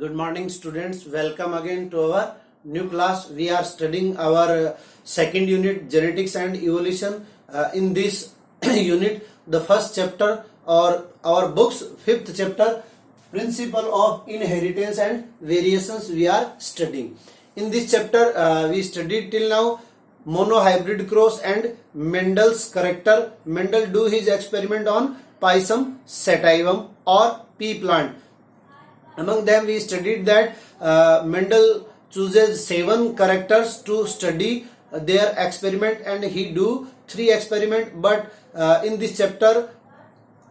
Good morning, students. Welcome again to our new class. We are studying our second unit, genetics and evolution. In this unit, the first chapter or our book's fifth chapter, principle of inheritance and variations, we are studying. In this chapter, we studied till now monohybrid cross and Mendel's character. Mendel do his experiment on Pisum sativum or pea plant. Among them, we studied that Mendel chooses 7 characters to study their experiment, and he do 3 experiment. But in this chapter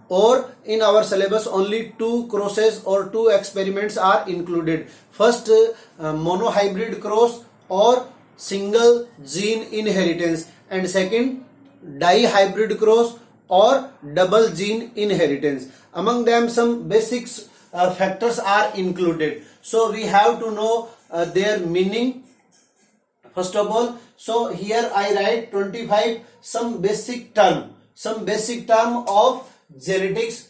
or in our syllabus, only 2 crosses or 2 experiments are included. First, monohybrid cross or single gene inheritance, and second, dihybrid cross or double gene inheritance. Among them, some basics factors are included, so we have to know their meaning first of all. So here I write 25 some basic term of genetics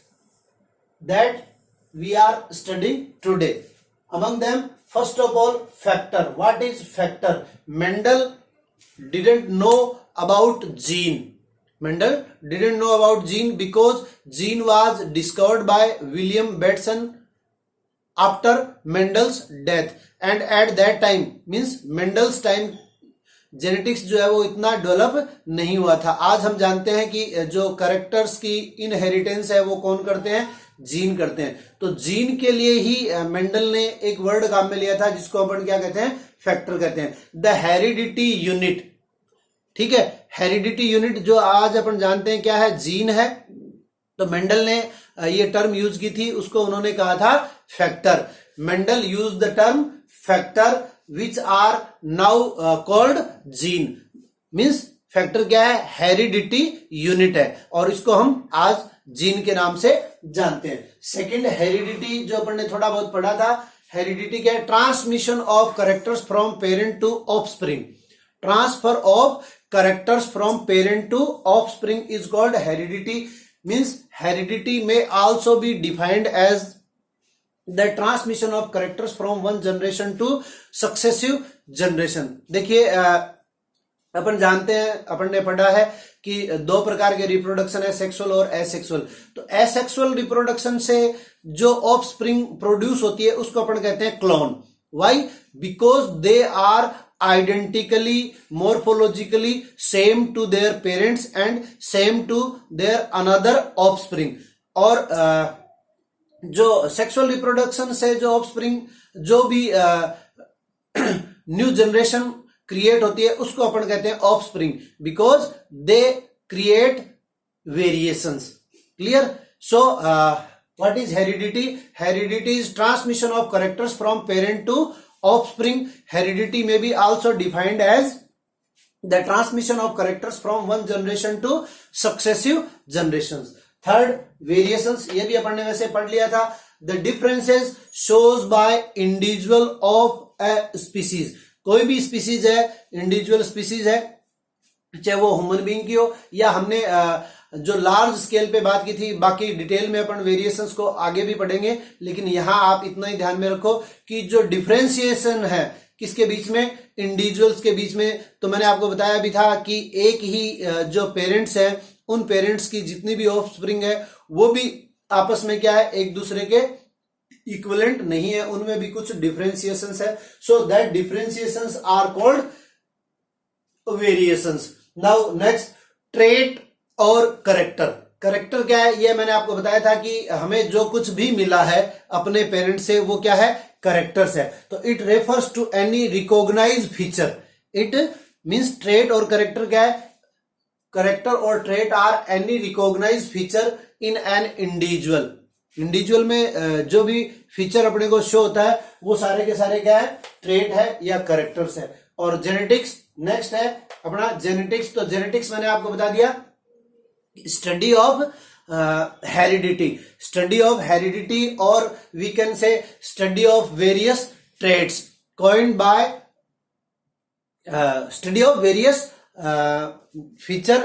that we are studying today. Among them, first of all, factor. What is factor? Mendel didn't know about gene. Mendel didn't know about gene because gene was discovered by William Bateson after Mendel's death, and at that time, means Mendel's time, genetics जो है वो इतना develop नहीं हुआ था. आज हम जानते हैं कि जो करेक्टर्स की इनहेरिटेंस है वो कौन करते हैं? जीन करते हैं. तो जीन के लिए ही मेंडल ने एक वर्ड काम में लिया था जिसको अपन क्या कहते हैं? फैक्टर कहते हैं. The heredity unit. ठीक है, हेरिडिटी यूनिट जो आज अपन जानते हैं क्या है? जीन है. तो मेंडल ने ये टर्म यूज की थी, उसको उन्होंने कहा था factor. Mendel use the term factor which are now called gene. Means factor क्या है? हेरिडिटी यूनिट है, और इसको हम आज जीन के नाम से जानते हैं. सेकेंड, हेरिडिटी जो अपन ने थोड़ा बहुत पढ़ा था. हेरिडिटी क्या है? Transmission of characters from parent to offspring. Transfer of characters from parent to offspring is called heredity. Means heredity may also be defined as the transmission of characters from one generation to successive generation. देखिए अपन जानते हैं, अपन ने पढ़ा है कि 2 प्रकार के reproduction है, सेक्सुअल और एसेक्सुअल. तो एसेक्सुअल रिप्रोडक्शन से जो ऑफस्प्रिंग प्रोड्यूस होती है उसको अपन कहते हैं clone. Why? Because they are identically, morphologically same to their parents and same to their another offspring. और जो सेक्सुअल रिप्रोडक्शन से जो ऑफस्प्रिंग, जो भी न्यू जनरेशन क्रिएट होती है उसको अपन कहते हैं offspring, because they create variations. Clear? So what is heredity? Heredity is transmission of characters from parent to offspring. Heredity may be also defined as the transmission of characters from one generation to successive generations. Third, variations. ये भी अपन ने वैसे पढ़ लिया था. The differences shows by individual of a species. कोई भी species है, इंडिविजुअल स्पीसीज है, चाहे वो ह्यूमन बीइंग की हो या हमने जो लार्ज स्केल पे बात की थी. बाकी डिटेल में अपन वेरिएशंस को आगे भी पढ़ेंगे, लेकिन यहां आप इतना ही ध्यान में रखो कि जो डिफरेंशिएशन है किसके बीच में? इंडिविजुअल्स के बीच में. तो मैंने आपको बताया भी था कि एक ही जो पेरेंट्स हैं, उन पेरेंट्स की जितनी भी ऑफस्प्रिंग है वो भी आपस में क्या है? एक दूसरे के इक्विवेलेंट नहीं है, उनमें भी कुछ डिफरेंशिएशंस है. So that differentiations are called variations. Now next, trait और करेक्टर. करेक्टर क्या है? ये मैंने आपको बताया था कि हमें जो कुछ भी मिला है अपने पेरेंट से वो क्या है? करेक्टर्स है. तो it refers to any recognise feature. It means trait और करेक्टर क्या है? करेक्टर और trait are any recognise feature in an individual. Individual में जो भी फीचर अपने को शो होता है वो सारे के सारे क्या है? ट्रेट है या करेक्टर्स है. और जेनेटिक्स नेक्स्ट है अपना जेनेटिक्स. तो जेनेटिक्स मैंने आपको बता दिया, स्टडी ऑफ हेरिडिटी और we can say study of various traits coined by study of various feature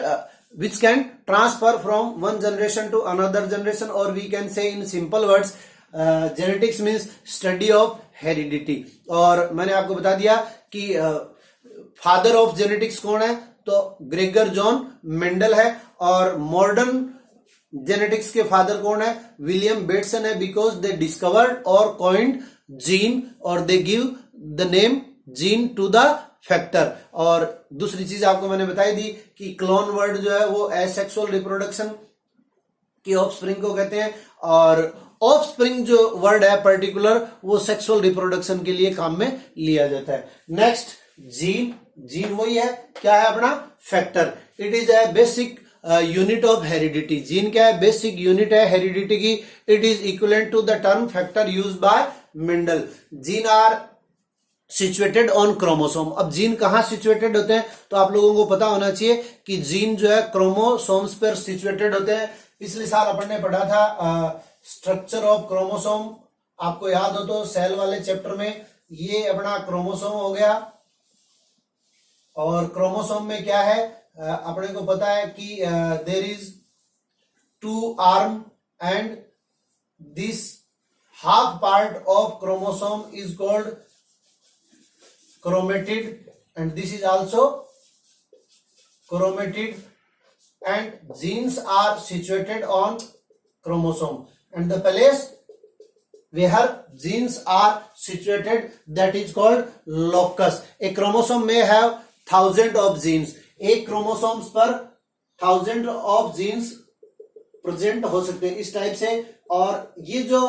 which can transfer from one generation to another generation, or we can say in simple words genetics means study of heredity. और मैंने आपको बता दिया कि father of genetics कौन है, तो Gregor John Mendel है। और मॉडर्न जेनेटिक्स के फादर कौन है, विलियम बेटसन है, बिकॉज दे डिस्कवर्ड और कॉइंड जीन और they give the name gene to the factor. और दूसरी चीज आपको मैंने बताई दी कि क्लोन वर्ड जो है वो एसेक्सुअल रिप्रोडक्शन की ऑफस्प्रिंग को कहते हैं, और ऑफस्प्रिंग जो वर्ड है पर्टिकुलर वो सेक्सुअल रिप्रोडक्शन के लिए काम में लिया जाता है। नेक्स्ट जीन, जीन वही है क्या है अपना factor. It is a basic unit of heredity. Gene क्या है, बेसिक यूनिट है हेरिडिटी की। It is equivalent to the term factor used by Mendel. Gene are situated on chromosome. अब जीन कहां सिचुएटेड होते हैं, तो आप लोगों को पता होना चाहिए कि जीन जो है क्रोमोसोम्स पर सिचुएटेड होते हैं। पिछले साल अपन ने पढ़ा था स्ट्रक्चर ऑफ क्रोमोसोम, आपको याद हो तो सेल वाले चैप्टर में। ये अपना क्रोमोसोम हो गया, और क्रोमोसोम में क्या है अपने को पता है कि there is 2 arm and this half part of chromosome is called chromatid and this is also chromatid, and genes are situated on chromosome, and the place where genes are situated that is called locus. A chromosome may have thousand of genes. एक chromosomes पर 1000 of genes present हो सकते हैं इस type से। और ये जो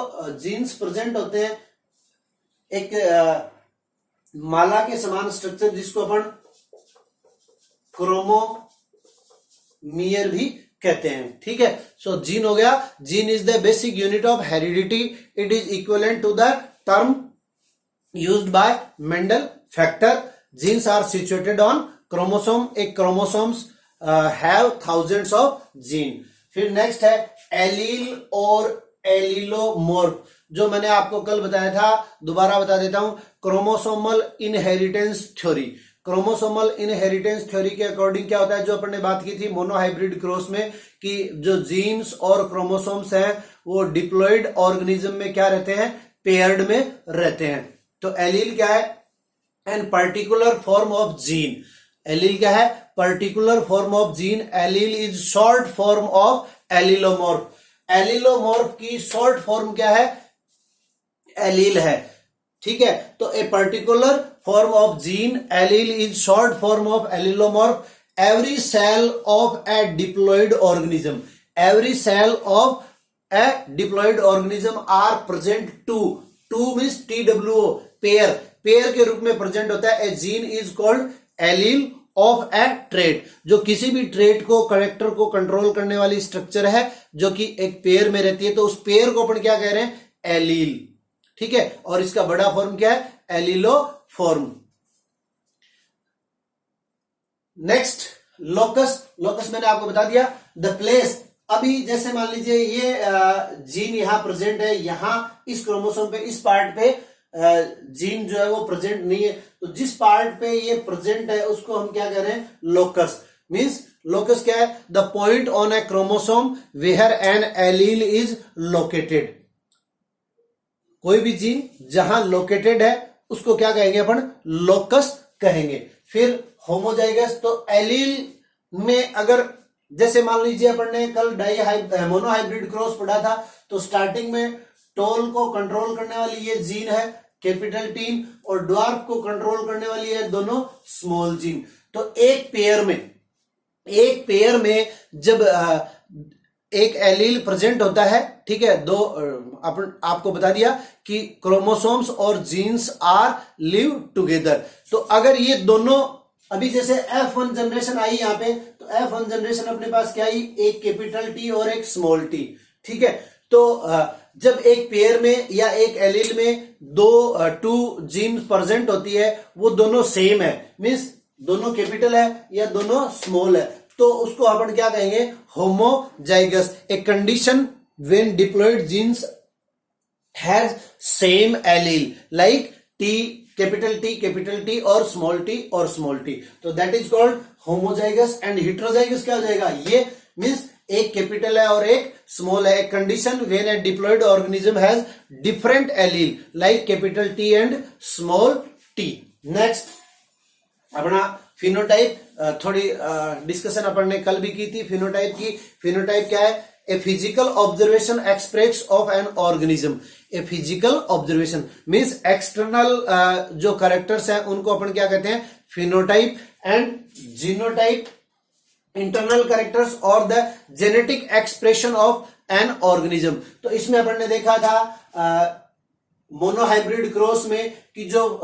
जीन्स प्रेजेंट होते हैं एक माला के समान स्ट्रक्चर जिसको अपन क्रोमोमियर भी कहते हैं, ठीक है। सो जीन हो गया, gene is the basic unit of heredity. It is equivalent to the term used by Mendel factor. Genes are situated on chromosome. एक chromosomes have thousands of gene. फिर नेक्स्ट है एलील और एलिलोमॉर्फ, जो मैंने आपको कल बताया था, दोबारा बता देता हूं। Chromosomal inheritance theory. Chromosomal inheritance theory के अकॉर्डिंग क्या होता है, जो अपन ने बात की थी मोनोहाइब्रिड क्रॉस में, कि जो जीन्स और क्रोमोसोम्स हैं वो डिप्लॉयड ऑर्गेनिज्म में क्या रहते हैं, पेयर्ड में रहते हैं। तो एलील क्या है, an particular form of gene. Allele क्या है, particular form of gene. Allele is short form of allelomorph. Allelomorph की शॉर्ट फॉर्म क्या है, एलील है, ठीक है। तो a particular form of gene allele is short form of allelomorph. Every cell of a diploid organism, every cell of a diploid organism are present to means TWO, pair, pair के रूप में present होता है। A gene is called allele of a trait. जो किसी भी trait को, character को कंट्रोल करने वाली स्ट्रक्चर है जो कि एक पेयर में रहती है, तो उस पेयर को अपन क्या कह रहे हैं, एलील, ठीक है। और इसका बड़ा फॉर्म क्या है, एलिलोफॉर्म। Next locus. लोकस मैंने आपको बता दिया द प्लेस। अभी जैसे मान लीजिए ये जीन यहां प्रेजेंट है, यहां इस क्रोमोसोम पे इस पार्ट पे जीन जो है वो प्रेजेंट नहीं है, तो जिस पार्ट पे ये प्रेजेंट है उसको हम क्या कह रहे हैं, लोकस। मींस लोकस क्या है, the point on a chromosome where an allele is located. कोई भी जीन जहां लोकेटेड है उसको क्या कहेंगे अपन, लोकस कहेंगे। फिर होमोजाइगस, तो एलील में अगर जैसे मान लीजिए अपन ने कल मोनोहाइब्रिड क्रॉस पढ़ा था, तो स्टार्टिंग में टॉल को कंट्रोल करने वाली ये जीन है कैपिटल टी, और ड्वार्फ को कंट्रोल करने वाली है दोनों स्मॉल जीन। तो एक पेयर में जब एक एलील प्रेजेंट होता है, ठीक है, दो आपको बता दिया कि क्रोमोसोम्स और जीन्स आर लिव टुगेदर। तो अगर ये दोनों, अभी जैसे F1 जनरेशन आई यहाँ पे, तो F1 जनरेशन अपने पास क्या आई, एक कैपिटल टी और एक स्मॉल टी, ठीक है। तो जब एक पेयर में या एक एलील में टू जीन प्रेजेंट होती है, वो दोनों सेम है, मीन्स दोनों कैपिटल है या दोनों स्मॉल है, तो उसको अपन क्या कहेंगे, homozygous. A condition when diploid genes has same allele like capital t और स्मॉल टी, तो that is called homozygous. And heterozygous क्या हो जाएगा, ये मीन्स एक कैपिटल है और एक स्मॉल है. Condition when a diploid organism has different allele like capital T and small T. Next अपना फिनोटाइप. थोड़ी डिस्कशन अपन ने कल भी की थी फिनोटाइप की. फिनोटाइप क्या है? A physical observation express of an organism. A physical observation means external जो कैरेक्टर्स हैं उनको अपन क्या कहते हैं? Phenotype. And genotype internal characters और the genetic expression of an organism. तो इसमें अपन ने देखा था मोनोहाइब्रिड क्रॉस में कि जो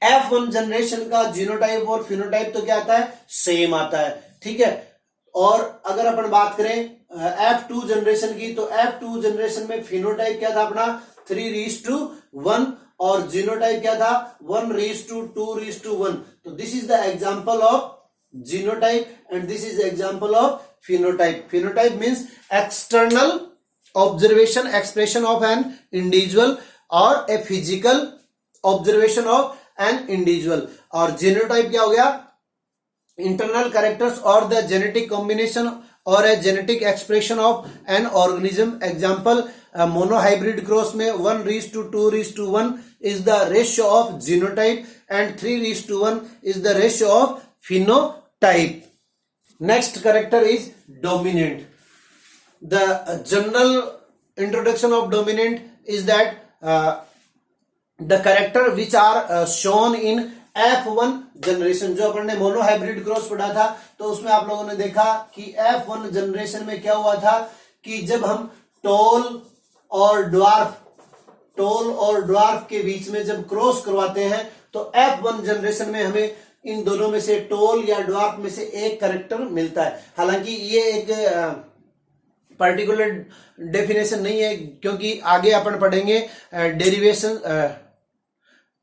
F1 जनरेशन का जीनोटाइप और फिनोटाइप तो क्या आता है? सेम आता है. ठीक है. और अगर अपन बात करें F2 जनरेशन की, तो F2 जनरेशन में फिनोटाइप क्या था अपना? 3:1 और जीनोटाइप क्या था? 1:2:1. तो this is the example of genotype and this is example of phenotype. Phenotype means external observation expression of an individual और a physical observation of an individual. और जीनोटाइप क्या हो गया? इंटरनल कैरेक्टर्स और द जेनेटिक कॉम्बिनेशन और a genetic expression of an organism. Example monohybrid cross में 1:2:1 is the ratio of genotype and 3:1 is the ratio of phenotype. Next character is dominant. The general introduction of dominant is that the character which are shown in F1 generation. जो अपन ने monohybrid cross पढ़ा था तो उसमें आप लोगों ने देखा कि F1 जनरेशन में क्या हुआ था कि जब हम टोल और ड्वार्फ के बीच में जब क्रॉस करवाते हैं तो F1 जनरेशन में हमें इन दोनों में से टोल या ड्वार्फ में से एक कैरेक्टर मिलता है. हालांकि ये एक पर्टिकुलर डेफिनेशन नहीं है क्योंकि आगे अपन पढ़ेंगे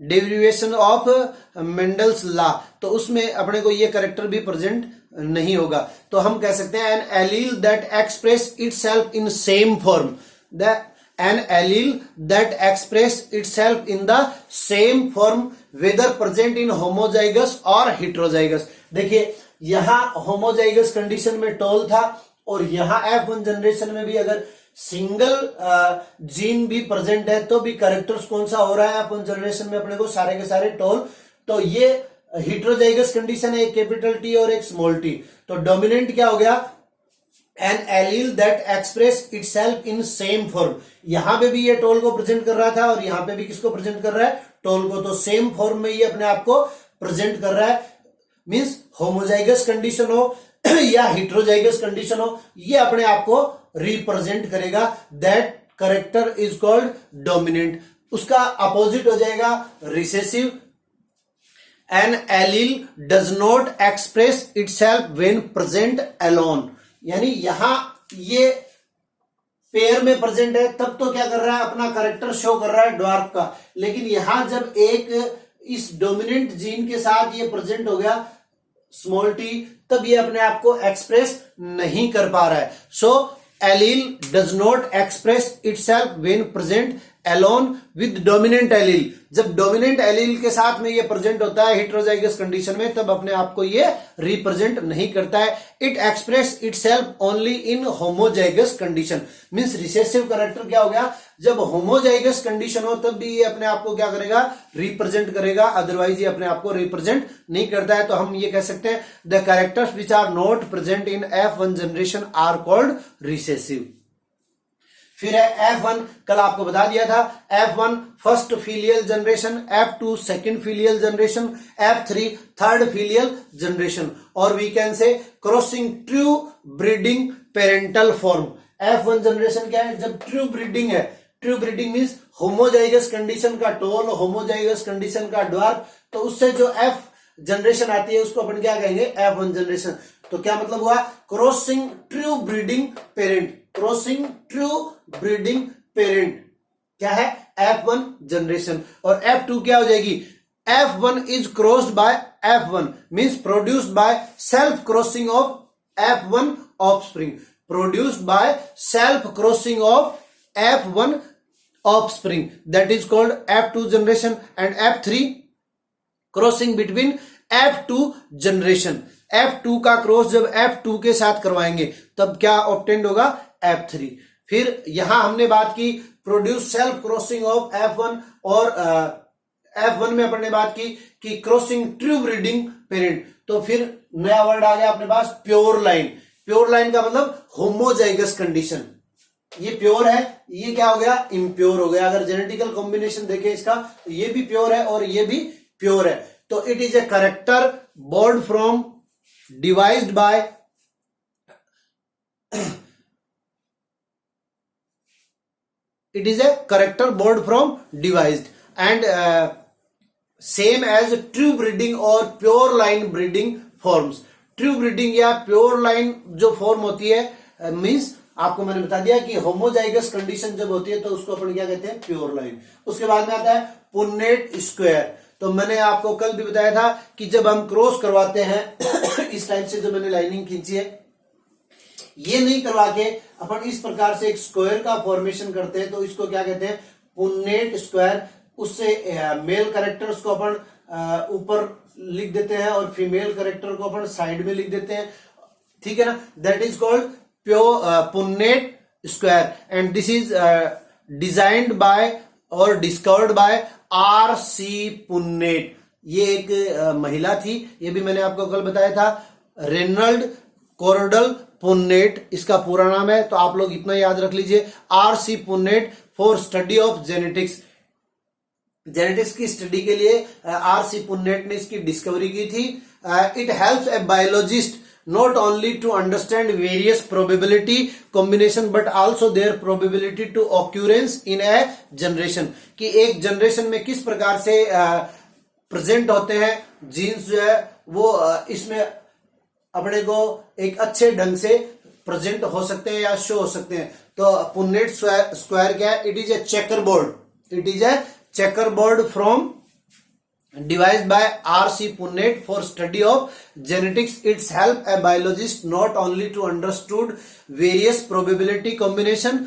डेरिवेशन ऑफ मेंडल्स लॉ, तो उसमें अपने को ये कैरेक्टर भी प्रेजेंट नहीं होगा. तो हम कह सकते हैं an allele that express itself in same form. An allele that express itself in the same form whether present in homozygous और हेटेरोजाइगस. देखिए यहां होमोजाइगस कंडीशन में टोल था और यहां F1 जनरेशन में भी अगर सिंगल जीन भी प्रेजेंट है तो भी कैरेक्टर्स कौन सा हो रहा है F1 जनरेशन में अपने को? सारे के सारे टोल. तो ये हेटेरोजाइगस कंडीशन है, एक कैपिटल टी और एक स्मॉल टी. तो डोमिनेंट क्या हो गया? An allele that express itself in same form. यहां पे भी ये टोल को प्रेजेंट कर रहा था और यहां पे भी किसको प्रेजेंट कर रहा है? टोल को. तो सेम फॉर्म में ये अपने आप को प्रेजेंट कर रहा है. मींस होमोजाइगस कंडीशन हो या हेटेरोजाइगस कंडीशन हो, ये अपने आप को रिप्रेजेंट करेगा. That character is called dominant. उसका अपोजिट हो जाएगा recessive. An allele does not express itself when present alone. यानी यहां ये पेयर में प्रेजेंट है तब तो क्या कर रहा है? अपना कैरेक्टर शो कर रहा है ड्वार्फ का. लेकिन यहां जब एक इस डोमिनेंट जीन के साथ ये प्रेजेंट हो गया स्मॉल टी, तब ये अपने आप को एक्सप्रेस नहीं कर पा रहा है. So allele does not express itself when present alone with dominant allele. जब डोमिनेंट एलील के साथ में ये प्रेजेंट होता है हेटेरोजाइगस कंडीशन में तब अपने आप को ये रिप्रेजेंट नहीं करता है. It express itself only in homozygous condition. Means recessive character क्या हो गया? जब होमोजाइगस कंडीशन हो तब भी ये अपने आप को क्या करेगा? रिप्रेजेंट करेगा. अदरवाइज ये अपने आप को रिप्रेजेंट नहीं करता है. तो हम ये कह सकते हैं the characters which are not present in F1 generation are called recessive. फिर है F1, कल आपको बता दिया था. F1 first filial generation, F2 second filial generation, F3 third filial generation. और we can say crossing true breeding parental form. F1 generation क्या है? जब ट्रू ब्रीडिंग है. True breeding means homozygous condition का टोल, होमोजाइगस कंडीशन का dwarf, तो उससे जो F जनरेशन आती है उसको अपन क्या कहेंगे? F1 generation. तो क्या मतलब हुआ? Crossing true breeding parent. Crossing true breeding parent क्या है? F1 generation. और F2 क्या हो जाएगी? F1 is crossed by F1 means produced by self crossing of F1 offspring. Produced by self crossing of F1 offspring, that is called F2 generation. and F3 crossing between F2 generation. F2 का cross जब F2 के साथ करवाएंगे तब क्या obtained होगा, F3। फिर यहां हमने बात की produce self crossing of F1, और F1 में अपन ने बात की कि क्रॉसिंग ट्रू ब्रीडिंग पेरेंट। तो फिर नया वर्ड आ गया अपने पास प्योर लाइन। प्योर लाइन का मतलब होमोजाइगस कंडीशन। ये प्योर है, ये क्या हो गया, इम्प्योर हो गया। अगर जेनेटिकल कॉम्बिनेशन देखें इसका तो ये भी प्योर है और ये भी प्योर है। तो it is a character born from devised by it is a character born from devised and same as true breeding और pure line breeding forms। True breeding या प्योर लाइन जो फॉर्म होती है मींस आपको मैंने बता दिया कि होमोजाइगस कंडीशन जब होती है तो उसको अपन क्या कहते हैं, प्योर लाइन। उसके बाद में आता है पुन्नेट स्क्वायर। तो मैंने आपको कल भी बताया था कि जब हम क्रॉस करवाते हैं इस टाइप से जो मैंने लाइनिंग खींची है, ये नहीं करवा के अपन इस प्रकार से एक स्क्वायर का फॉर्मेशन करते हैं तो इसको क्या कहते हैं, पुन्नेट स्क्वायर। उससे मेल कैरेक्टर्स को अपन ऊपर लिख देते हैं और फीमेल कैरेक्टर को अपन साइड में लिख देते हैं, ठीक है ना। That is called पुन्नेट square and this is designed bye और डिस्कवर्ड बाय R.C. पुन्नेट। ये एक महिला थी, ये भी मैंने आपको कल बताया था, रेनल्ड कोरडल पुन्नेट इसका पूरा नाम है। तो आप लोग इतना याद रख लीजिए, R.C. पुन्नेट for study of genetics. Genetics की स्टडी के लिए R.C. पुन्नेट ने इसकी डिस्कवरी की थी। It helps A biologist not only to understand various probability combination but also their probability to occurrence in a generation, कि एक जनरेशन में किस प्रकार से प्रेजेंट होते हैं जीन्स जो है वो इसमें अपने को एक अच्छे ढंग से प्रेजेंट हो सकते हैं या शो हो सकते हैं। तो पुन्नेट स्क्वायर क्या है, it is A checker board, it is A checker board from devised by R.C. Punnett for study of genetics. It's help a biologist not only to understood various probability combination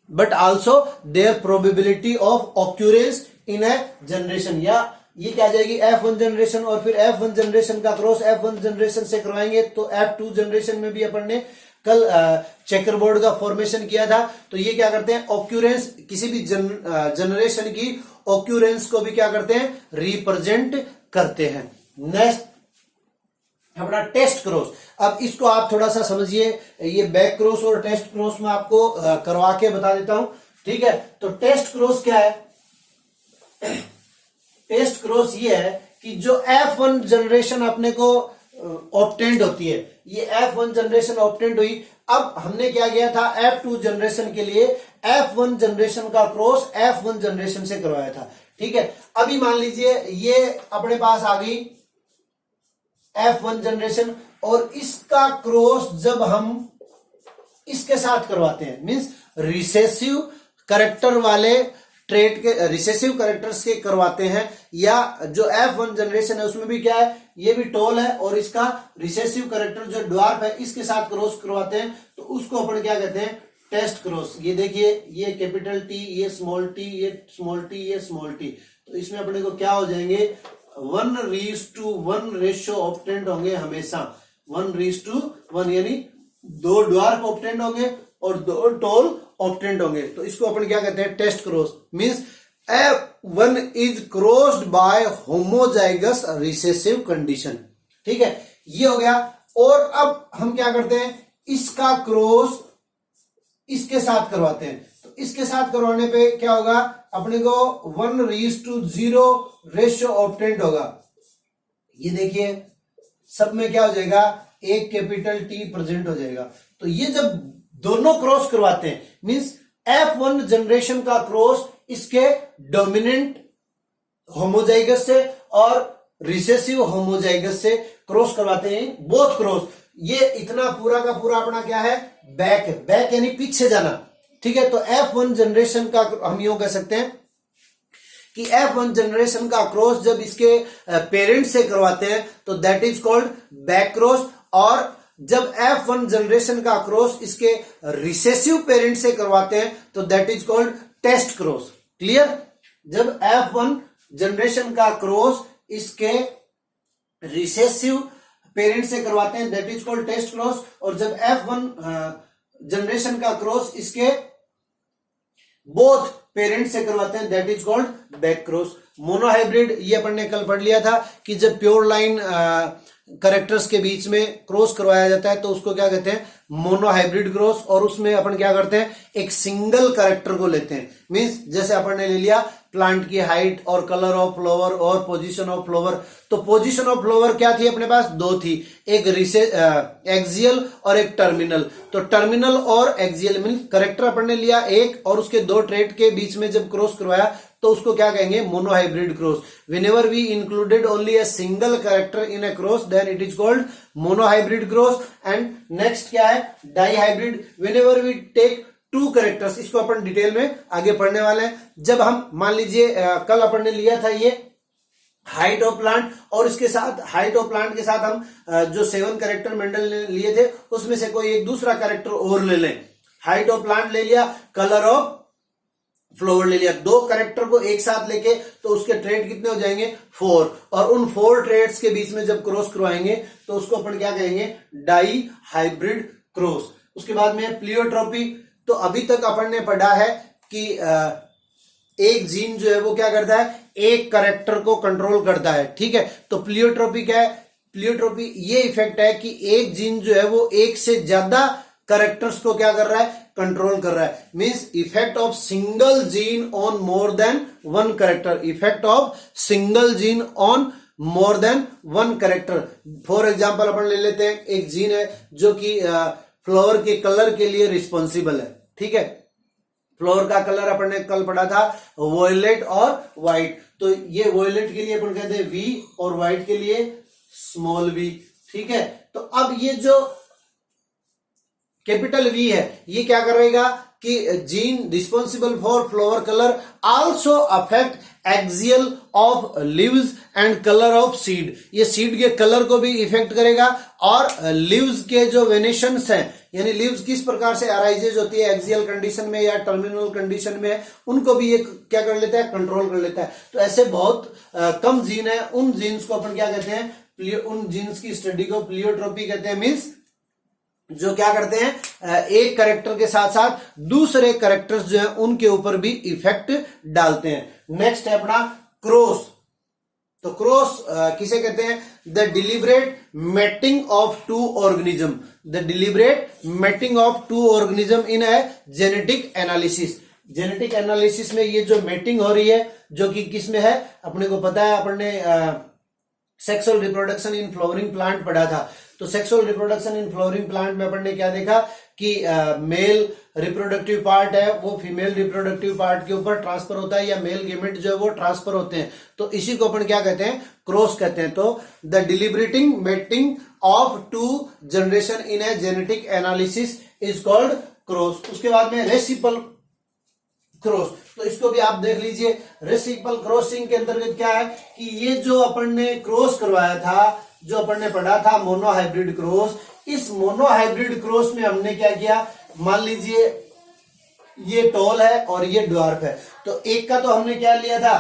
but also their probability of occurrence in a generation। या ये क्या जाएगी, F1 generation और फिर F1 generation का cross F1 generation से करवाएंगे तो F2 जनरेशन में भी अपन ने कल चेकर बोर्ड का फॉर्मेशन किया था। तो ये क्या करते हैं, ऑक्यूरेंस किसी भी जनरेशन की ऑक्यूरेंस को भी क्या करते हैं, रिप्रेजेंट करते हैं। नेक्स्ट अपना टेस्ट क्रॉस। अब इसको आप थोड़ा सा समझिए, ये बैक क्रॉस और टेस्ट क्रॉस में आपको करवा के बता देता हूं, ठीक है। तो टेस्ट क्रॉस क्या है, टेस्ट क्रॉस ये है कि जो F1 जनरेशन अपने को ऑब्टेंड होती है, ये F1 जनरेशन ऑब्टेंड हुई। अब हमने क्या किया था, F2 जनरेशन के लिए F1 जनरेशन का क्रॉस F1 जनरेशन से करवाया था, ठीक है। अभी मान लीजिए ये अपने पास आ गई F1 जनरेशन और इसका क्रॉस जब हम इसके साथ करवाते हैं मींस रिसेसिव कैरेक्टर वाले ट्रेट के, रिसेसिव कैरेक्टर्स के करवाते हैं, या जो F1 जनरेशन है उसमें भी क्या है, ये भी टॉल है और इसका रिसेसिव कैरेक्टर जो ड्वार्फ है इसके साथ क्रॉस करवाते हैं तो उसको अपन क्या कहते हैं, टेस्ट क्रॉस। ये देखिए, ये कैपिटल T, ये स्मॉल t, ये स्मॉल t, ये स्मॉल t। तो इसमें अपने को क्या हो जाएंगे, 1:1 रेशियो ऑब्टेंड होंगे हमेशा, 1:1 यानी 2 ड्वार्फ ऑब्टेंड होंगे और 2 टॉल ऑब्टेंड होंगे। तो इसको अपन क्या कहते हैं, test cross. Means F1 is crossed by homozygous recessive condition, ठीक है, ये हो गया। और अब हम क्या करते हैं, इसका क्रॉस इसके साथ करवाते हैं। तो इसके साथ करवाने पे क्या होगा, अपने को 1:0 रेशियो ऑब्टेंड होगा। ये देखिए सब में क्या हो जाएगा, एक कैपिटल T प्रेजेंट हो जाएगा। तो ये जब दोनों क्रॉस करवाते हैं मींस F1 जनरेशन का क्रॉस इसके डोमिनेंट होमोजाइगस से और रिसेसिव होमोजाइगस से क्रॉस करवाते हैं, बोथ क्रॉस। ये इतना पूरा का पूरा अपना क्या है, बैक है, बैक यानी पीछे जाना, ठीक है। तो F1 जनरेशन का हम यूं कह सकते हैं कि F1 जनरेशन का क्रॉस जब इसके पेरेंट से करवाते हैं तो that is called back cross, और जब F1 जनरेशन का क्रॉस इसके रिसेसिव पेरेंट से करवाते हैं तो that is called test cross. Clear, जब F1 जनरेशन का क्रॉस इसके रिसेसिव पेरेंट से करवाते हैं that is called test cross, और जब F1 जनरेशन का क्रॉस इसके बोथ पेरेंट से करवाते हैं that is called back cross. Monohybrid ये अपन ने कल पढ़ लिया था कि जब प्योर लाइन करेक्टर्स के बीच में क्रॉस करवाया जाता है तो उसको क्या कहते हैं, मोनोहाइब्रिड क्रॉस। और उसमें अपन क्या करते हैं, एक सिंगल करेक्टर को लेते हैं। मींस जैसे अपन ने ले लिया प्लांट की हाइट और कलर ऑफ फ्लावर और पोजीशन ऑफ फ्लावर, तो पोजीशन ऑफ फ्लावर क्या थी अपने पास, दो थी, एक एक्सियल और एक टर्मिनल। तो टर्मिनल और एक्सियल मींस करेक्टर अपन ने लिया एक, और उसके दो ट्रेट के बीच में जब क्रॉस करवाया तो उसको क्या कहेंगे, monohybrid cross. Whenever we included only a single character in a cross then it is called monohybrid cross. And next क्या है, dihybrid. Whenever we take two characters, इसको अपन डिटेल में आगे पढ़ने वाले हैं। जब हम मान लीजिए कल अपन ने लिया था ये हाइट ऑफ प्लांट, और इसके साथ हाइट ऑफ प्लांट के साथ हम जो 7 कैरेक्टर मेंडल ने लिए थे उसमें से कोई एक दूसरा कैरेक्टर और ले लें। हाइट ऑफ प्लांट ले लिया, कलर ऑफ फ्लावर ले लिया, दो कैरेक्टर को एक साथ लेके तो उसके ट्रेड कितने हो जाएंगे, 4। और उन 4 ट्रेड्स के बीच में जब क्रॉस करवाएंगे तो उसको अपन क्या कहेंगे, डाई हाइब्रिड क्रॉस। उसके बाद में प्लियोट्रोपी। तो अभी तक अपन ने पढ़ा है कि एक जीन जो है वो क्या करता है, एक कैरेक्टर को कंट्रोल करता है, ठीक है। तो प्लियोट्रोपी क्या है, प्लियोट्रोपी ये इफेक्ट है कि एक जीन जो है वो एक से ज्यादा कैरेक्टर्स को क्या कर रहा है, कंट्रोल कर रहा है। Means effect of single gene on more than one character, effect of single gene on more than one character. For example अपन ले लेते हैं, एक जीन है जो कि फ्लावर के कलर के लिए रिस्पॉन्सिबल है, ठीक है। फ्लावर का कलर अपन ने कल पढ़ा था वॉयलेट और व्हाइट, तो ये वॉयलेट के लिए अपन कहते हैं V और व्हाइट के लिए स्मॉल v, ठीक है। तो अब ये जो कैपिटल V है ये क्या करेगा कि gene responsible for flower colour also affect axial of leaves and colour of seed, ये सीड के कलर को भी इफेक्ट करेगा, और लीव्स के जो वेनेशंस हैं, यानी लीव्स किस प्रकार से अराइजेज होती है एक्सियल कंडीशन में या टर्मिनल कंडीशन में, उनको भी ये क्या कर लेता है, कंट्रोल कर लेता है। तो ऐसे बहुत कम जीन है, उन जीन्स को अपन क्या कहते हैं, उन जीन्स की स्टडी को प्लियोट्रोपी कहते हैं। मीन्स जो क्या करते हैं, एक कैरेक्टर के साथ साथ दूसरे कैरेक्टर्स जो है उनके ऊपर भी इफेक्ट डालते हैं। नेक्स्ट है अपना क्रॉस। तो क्रॉस किसे कहते हैं, the deliberate mating of two organism, the deliberate mating of two organism in a genetic analysis. Genetic analysis में ये जो मैटिंग हो रही है जो कि किस में है, अपने को पता है, अपन ने sexual reproduction in flowering plant पढ़ा था। तो sexual reproduction in flowering plant में अपन ने क्या देखा कि मेल रिप्रोडक्टिव पार्ट है वो फीमेल रिप्रोडक्टिव पार्ट के ऊपर ट्रांसफर होता है, या मेल गेमेट जो है वो ट्रांसफर होते हैं, तो इसी को अपन क्या कहते हैं, क्रॉस कहते हैं। तो the deliberating mating of two generation in a genetic analysis is called cross. उसके बाद में रेसिपल क्रॉस, तो इसको भी आप देख लीजिए। रेसिपल क्रॉसिंग के अंतर्गत क्या है कि ये जो अपन ने क्रॉस करवाया था, जो अपन ने पढ़ा था मोनोहाइब्रिड क्रॉस, इस मोनोहाइब्रिड क्रॉस में हमने क्या किया, मान लीजिए ये टॉल है और ये ड्वार्फ है, तो एक का तो हमने क्या लिया था,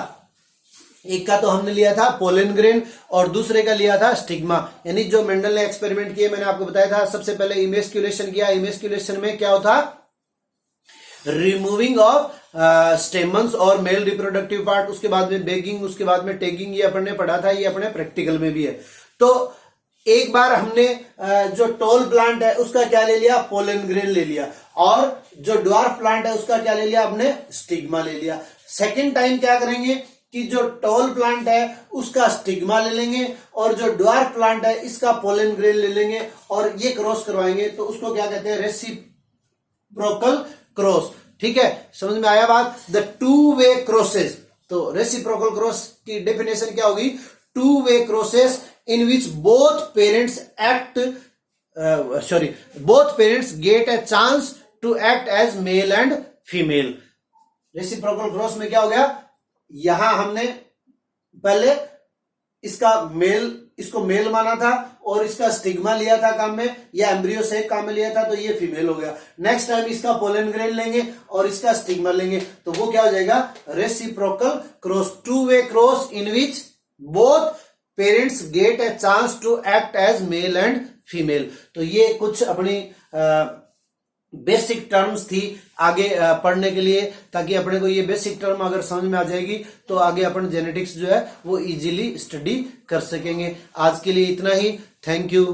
एक का तो हमने लिया था पोलन ग्रेन और दूसरे का लिया था स्टिग्मा। यानी जो मेंडल ने एक्सपेरिमेंट किए मैंने आपको बताया था, सबसे पहले इमेस्क्यूलेशन किया, इमेस्क्यूलेशन में क्या होता, रिमूविंग ऑफ स्टेमन्स और मेल रिप्रोडक्टिव पार्ट, उसके बाद में बेगिंग, उसके बाद में टैगिंग, ये अपन ने पढ़ा था, ये अपने प्रैक्टिकल में भी है। तो एक बार हमने जो टॉल प्लांट है उसका क्या ले लिया, पोलन ग्रेन ले लिया, और जो ड्वार्फ प्लांट है उसका क्या ले लिया, हमने स्टिग्मा ले लिया। सेकेंड टाइम क्या करेंगे कि जो टॉल प्लांट है उसका स्टिग्मा ले लेंगे, और जो ड्वार्फ प्लांट है इसका पोलन ग्रेन ले लेंगे, और ये क्रॉस करवाएंगे, तो उसको क्या कहते हैं, रेसिप्रोकल क्रॉस। ठीक है, समझ में आया बात। द टू वे क्रॉसेस, तो रेसिप्रोकल क्रॉस की डेफिनेशन क्या होगी, two way crosses in which both parents get a chance to act as male and female। Reciprocal cross में क्या हो गया, यहां हमने पहले इसको मेल माना था और इसका स्टिग्मा लिया था काम में, या एम्ब्रियो से काम में लिया था, तो ये फीमेल हो गया। नेक्स्ट टाइम इसका पोलन ग्रेन लेंगे और इसका स्टिग्मा लेंगे, तो वो क्या हो जाएगा, reciprocal cross, two way cross in which both parents get a chance to act as male and female. तो ये कुछ अपनी बेसिक टर्म्स थी आगे पढ़ने के लिए, ताकि अपने को ये बेसिक टर्म अगर समझ में आ जाएगी तो आगे अपन जेनेटिक्स जो है वो इजीली स्टडी कर सकेंगे। आज के लिए इतना ही। Thank you.